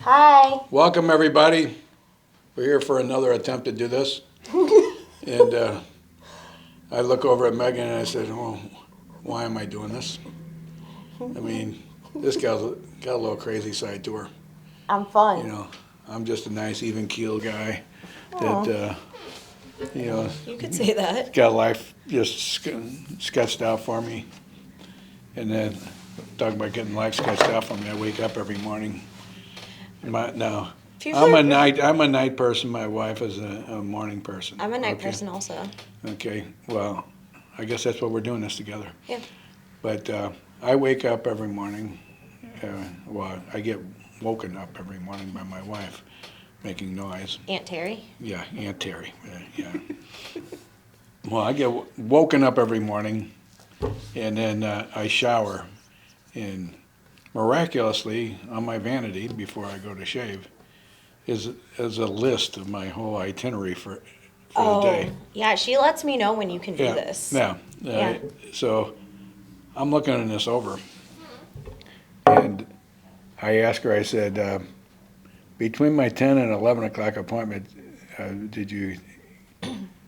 Hi. Welcome, everybody. We're here for another attempt to do this. And I look over at Megan and I said, oh, why am I doing this? I mean, this gal's got a little crazy side to her. I'm fun. You know, I'm just a nice, even-keeled guy Aw. that, You could say that. got life just sketched out for me. And then, talking about getting life sketched out for me, I wake up every morning. No, I'm a night person. My wife is a morning person. I'm a night person also. Okay, well, I guess that's what we're doing this together. Yeah. But I wake up every morning. I get woken up every morning by my wife making noise. Aunt Terry? Yeah, Aunt Terry. Yeah. Well, I get woken up every morning, and then I shower, and miraculously, on my vanity before I go to shave, is a list of my whole itinerary for the day. Yeah, she lets me know when you can do Yeah, this. yeah. So I'm looking this over, and I asked her, I said, between my 10 and 11 o'clock appointment, did you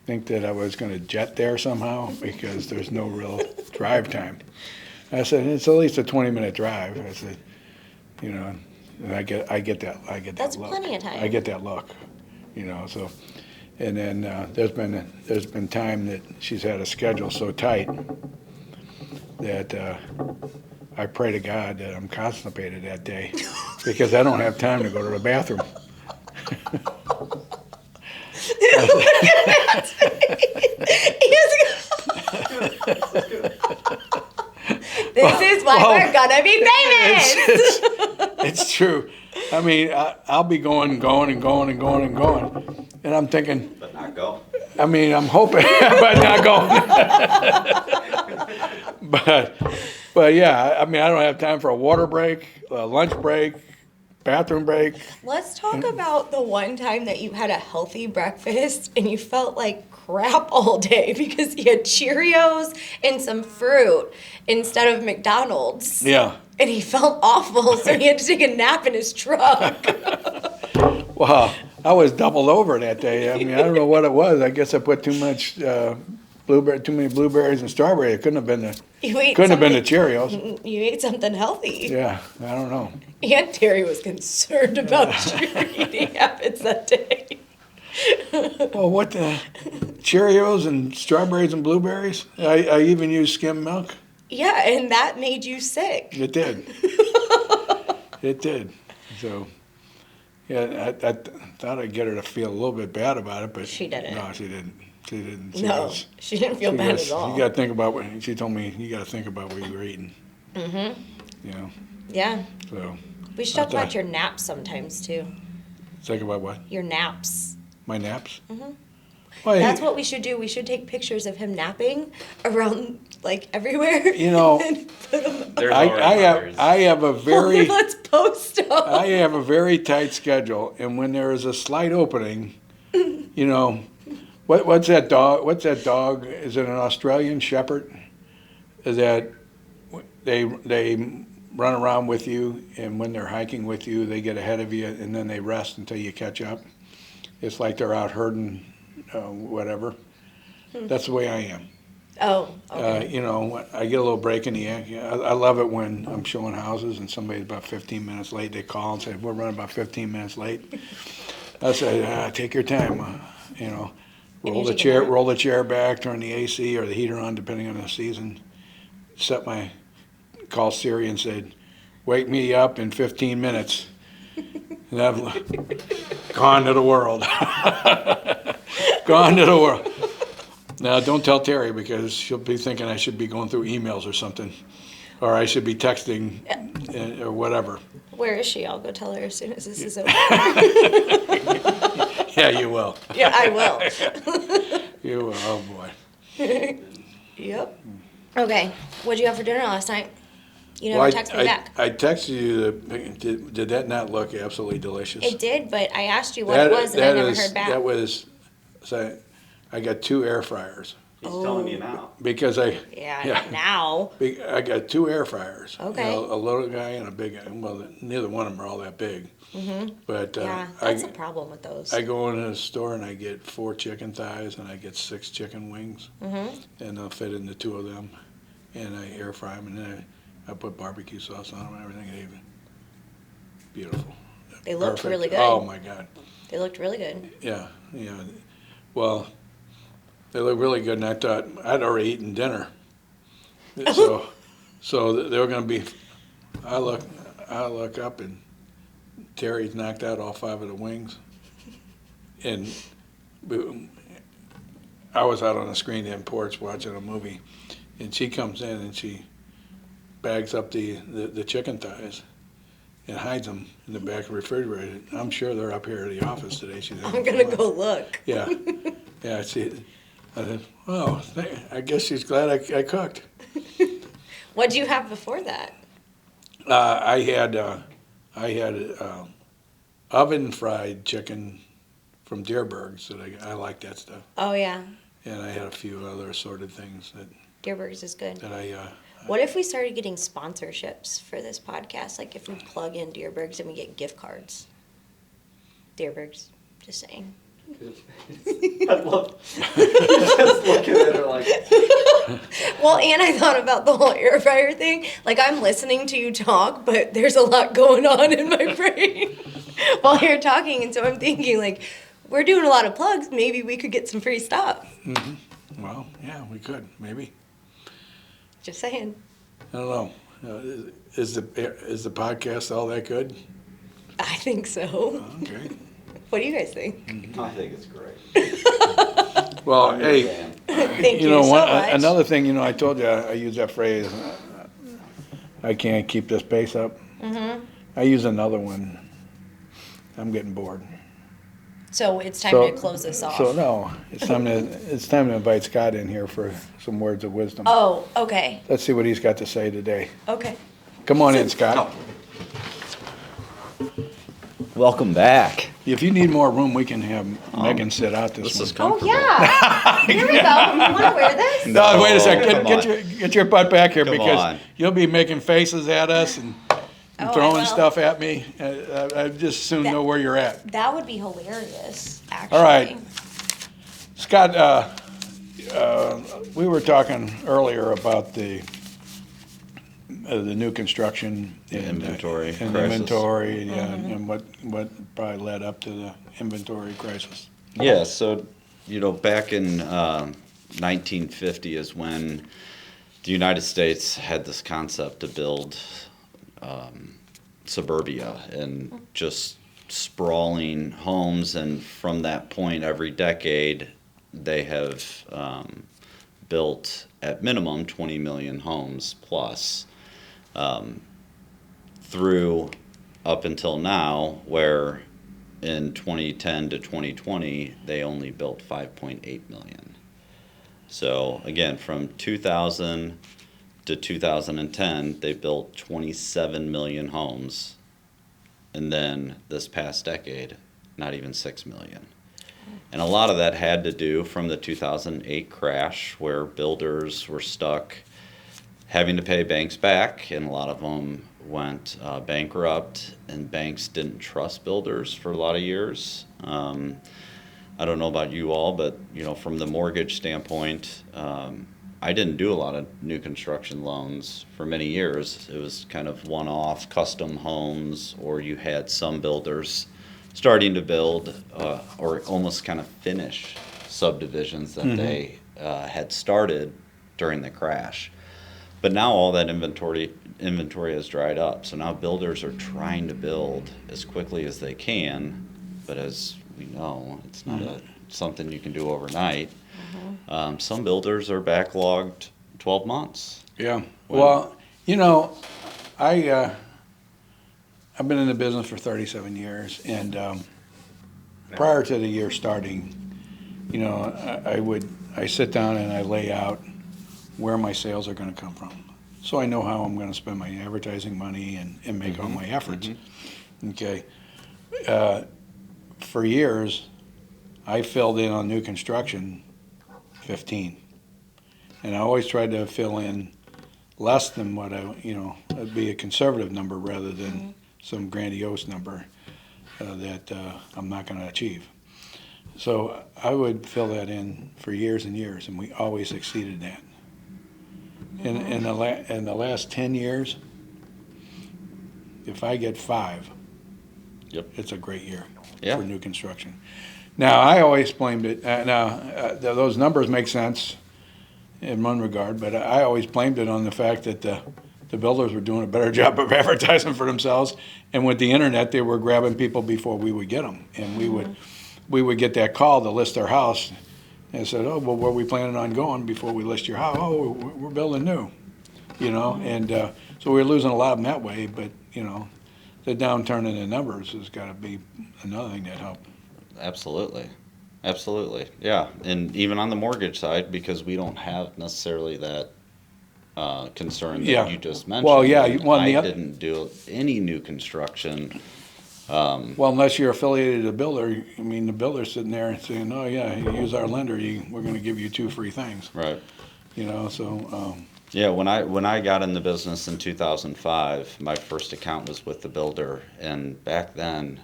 think that I was going to jet there somehow? Because there's no real drive time. I said, it's at least a 20-minute drive. I said, and I get that That's look. plenty of time. I get that look, so. And then there's been time that she's had a schedule so tight that I pray to God that I'm constipated that day because I don't have time to go to the bathroom. This is why we're gonna be famous. It's true. I mean, I'll be going, and I'm thinking. But not go. I mean, I'm hoping, but not going. but yeah, I mean, I don't have time for a water break, a lunch break, bathroom break. Let's talk about the one time that you had a healthy breakfast and you felt like crap all day because you had Cheerios and some fruit instead of McDonald's. Yeah. And he felt awful, so he had to take a nap in his truck. Well, I was doubled over that day. I mean, I don't know what it was. I guess I put too many blueberries and strawberries. It couldn't have been the Cheerios. You ate something healthy. Yeah, I don't know. Aunt Terry was concerned about your eating habits that day. Well, what the Cheerios and strawberries and blueberries? I even used skim milk. Yeah, and that made you sick. It did. It did. So, yeah, I thought I'd get her to feel a little bit bad about it, but she didn't. No, she didn't. She didn't. She didn't feel bad at all. You got to think about what she told me. You got to think about what you were eating. Mhm. Yeah. Yeah. So. We should talk about your naps sometimes too. Think about what? Your naps. My naps. Mhm. Well, That's what we should do. We should take pictures of him napping around like everywhere. I have a very. Let's post them. I have a very tight schedule, and when there is a slight opening, what's that dog? What's that dog? Is it an Australian Shepherd? Is that they run around with you, and when they're hiking with you, they get ahead of you, and then they rest until you catch up. It's like they're out herding. Whatever. That's the way I am. Oh, okay. I get a little break in the act. I love it when I'm showing houses and somebody's about 15 minutes late. They call and say, we're running about 15 minutes late. I say, take your time. Roll the chair back, turn the AC or the heater on, depending on the season. Call Siri and said, wake me up in 15 minutes. And I've gone to the world. Gone to the world. Now, don't tell Terry because she'll be thinking I should be going through emails or something. Or I should be texting or whatever. Where is she? I'll go tell her as soon as this is over. Yeah, you will. Yeah, I will. You will. Oh, boy. Yep. Okay. What'd you have for dinner last night? You never texted me back. I texted you. Did that not look absolutely delicious? It did, but I asked you what it was, and I never heard back. So I got 2 air fryers. He's telling you now. Because now. I got 2 air fryers. Okay. A little guy and a big guy. Well, neither one of them are all that big. But Yeah, that's a problem with those. I go into the store and I get 4 chicken thighs and I get 6 chicken wings, and they'll fit into 2 of them, and I air fry them, and then I put barbecue sauce on them and everything. Beautiful. They looked Perfect. really good. Oh my God. They looked really good. Yeah. Well, they look really good, and I thought I'd already eaten dinner, so they were going to be. I look up and Terry's knocked out all 5 of the wings, and I was out on the screen in porch watching a movie, and she comes in and she bags up the chicken thighs and hides them in the back of the refrigerator. I'm sure they're up here at the office today. I'm gonna go look. Yeah, I said, well, I guess she's glad I cooked. What'd you have before that? I had oven fried chicken from Deerberg's. I like that stuff. Oh yeah, And I had a few other assorted things Deerberg's is good. that I. What if we started getting sponsorships for this podcast? Like if we plug in Deerberg's and we get gift cards. Deerberg's, just saying. I love just looking at her like. Well, and I thought about the whole air fryer thing. Like I'm listening to you talk, but there's a lot going on in my brain while you're talking, and so I'm thinking like, we're doing a lot of plugs. Maybe we could get some free stuff. Well, yeah, we could maybe. Just saying. I don't know. Is the podcast all that good? I think so. Okay. What do you guys think? I think it's great. Well, I'm your hey, fan. Thank you, so much. another thing, I told you I use that phrase. I can't keep this pace up. I use another one. I'm getting bored. So it's time to close this off. So no, it's time to invite Scott in here for some words of wisdom. Oh, okay. Let's see what he's got to say today. Okay. Come on in, Scott. Welcome back. If you need more room, we can have Meagan sit out this This one. is Oh, comfortable. yeah. Here we go. You want to wear this? No, wait a come second. on. Get your butt back here Come because on. you'll be making faces at us and Oh, I throwing will. stuff at me. I just soon know where you're at. That would be hilarious, actually. All right. Scott, we were talking earlier about the new construction and inventory and crisis. inventory, and what probably led up to the inventory crisis. Yeah, so, back in 1950 is when the United States had this concept to build suburbia and just sprawling homes, and from that point, every decade, they have built at minimum 20 million homes plus. Through up until now, where in 2010 to 2020, they only built 5.8 million. So again, from 2000 to 2010, they built 27 million homes. And then this past decade, not even 6 million. And a lot of that had to do from the 2008 crash, where builders were stuck having to pay banks back, and a lot of them went bankrupt, and banks didn't trust builders for a lot of years. I don't know about you all, but from the mortgage standpoint, I didn't do a lot of new construction loans for many years. It was kind of one-off custom homes, or you had some builders starting to build or almost kind of finish subdivisions that they had started during the crash. But now all that inventory has dried up. So now builders are trying to build as quickly as they can, but as we know, it's not something you can do overnight. Some builders are backlogged 12 months. Yeah. Well, I've been in the business for 37 years, and prior to the year starting, I sit down and I lay out where my sales are going to come from, so I know how I'm going to spend my advertising money and make all my efforts. Okay. For years, I filled in on new construction 15, and I always tried to fill in less than what it'd be a conservative number rather than some grandiose number. that I'm not going to achieve. So I would fill that in for years and years, and we always exceeded that. In the last 10 years, if I get 5, Yep. it's a great year Yeah. for new construction. Now, I always blamed it, those numbers make sense in one regard, but I always blamed it on the fact that the builders were doing a better job of advertising for themselves, and with the internet, they were grabbing people before we would get them. And we would get that call to list their house, and said, oh, well, where are we planning on going before we list your house? Oh, we're building new, and so we were losing a lot of them that way, but, the downturn in the numbers has got to be another thing that helped. Absolutely. Absolutely. Yeah. And even on the mortgage side, because we don't have necessarily that concern that Yeah. you just mentioned. Well, yeah, And well, I didn't do any new construction. Well, unless you're affiliated with a builder, I mean, the builder's sitting there saying, oh, yeah, you use our lender, we're going to give you 2 free things, Right. so, Yeah, when I got in the business in 2005, my first account was with the builder, and back then,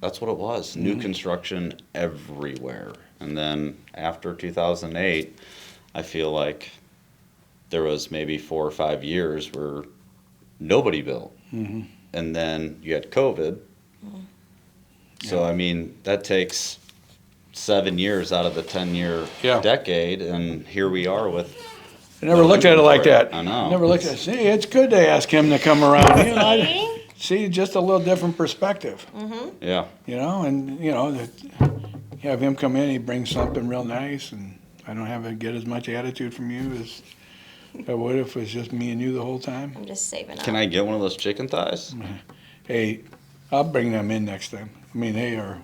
that's what it was. New construction everywhere. And then after 2008, I feel like there was maybe 4 or 5 years where nobody built. And then you had COVID. So, I mean, that takes 7 years out of the 10-year Yeah. decade, and here we are with... I never looked at it like that. I know. Never looked at it. See, it's good to ask him to come around. See, just a little different perspective, Yeah. and, have him come in, he brings something real nice, and I don't have to get as much attitude from you as I would if it was just me and you the whole time. I'm just saving up. Can I get one of those chicken thighs? Hey, I'll bring them in next time. I mean, they are,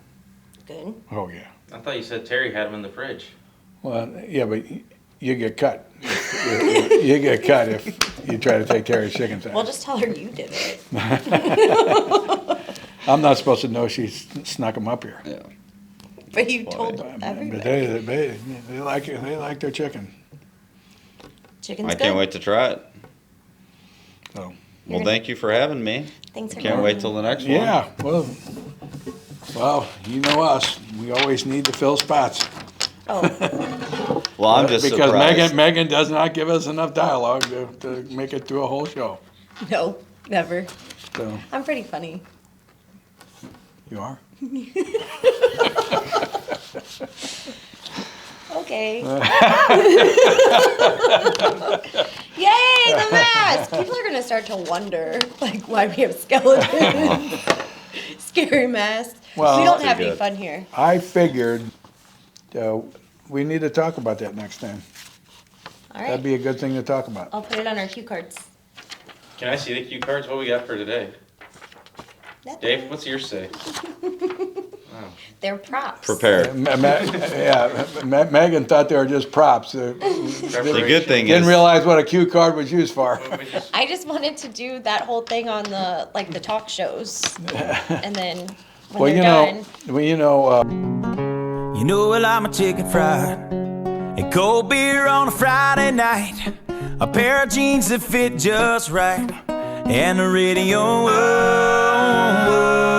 Good. oh, yeah. I thought you said Terry had them in the fridge. Well, yeah, but you get cut. You get cut if you try to take Terry's chicken thighs. We'll just tell her you did it. I'm not supposed to know she snuck them up here. Yeah. But you Boy. told But everybody. they like it. They like their chicken. Chicken's I good. can't wait to try it. So Well, thank you for having me. Thanks for Can't coming. wait till the next one. yeah, well, you know us. We always need to fill spots. Oh, Well, I'm just because surprised. Megan does not give us enough dialogue to make it through a whole show. no, never. So I'm pretty funny. you are. Okay. Yay, the mask! People are gonna start to wonder, like, why we have skeletons. Scary masks. Well- we don't have Too any good. fun here. I figured we need to talk about that next time. All That'd right. be a good thing to talk about. I'll put it on our cue cards. Can I see the cue cards? What we got for today? Nothing. Dave, what's yours say? They're props. Prepared. Megan thought they were just props. The good thing Didn't is, realize what a cue card was used for. I just wanted to do that whole thing on the talk shows, and then when Well, they're done, You know I like my chicken fried and cold beer on a Friday night, a pair of jeans that fit just right, and the radio. Oh, oh,